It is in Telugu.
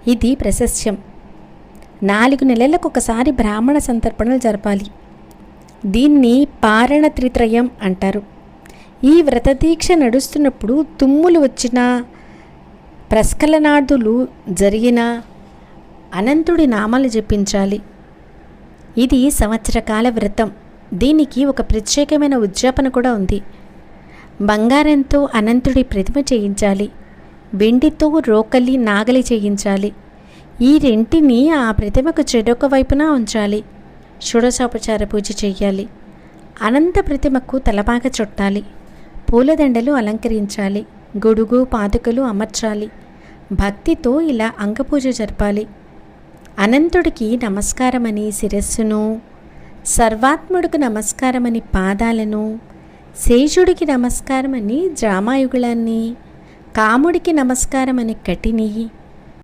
ఇది ప్రశస్యం. 4 నెలలకు ఒకసారి బ్రాహ్మణ సంతర్పణలు జరపాలి. దీన్ని పారణత్రిత్రయం అంటారు. ఈ వ్రతదీక్ష నడుస్తున్నప్పుడు తుమ్ములు వచ్చినా, ప్రస్ఖలనాదులు జరిగినా అనంతుడి నామాలు జపించాలి. ఇది సంవత్సరకాల వ్రతం. దీనికి ఒక ప్రత్యేకమైన ఉద్యాపన కూడా ఉంది. బంగారంతో అనంతుడి ప్రతిమ చేయించాలి. వెండితో రోకలి, నాగలి చేయించాలి. ఈ రెంటిని ఆ ప్రతిమకు చెరొక వైపున ఉంచాలి. షోడశోపచార పూజ చేయాలి. అనంత ప్రతిమకు తలపాక చుట్టాలి. పూలదండలు అలంకరించాలి. గొడుగు, పాదుకలు అమర్చాలి. భక్తితో ఇలా అంగపూజ జరపాలి. అనంతుడికి నమస్కారమని శిరస్సును, సర్వాత్ముడికి నమస్కారమని పాదాలను, శేషుడికి నమస్కారమని జామాయుగుళాన్ని, కాముడికి నమస్కారమని కటిని,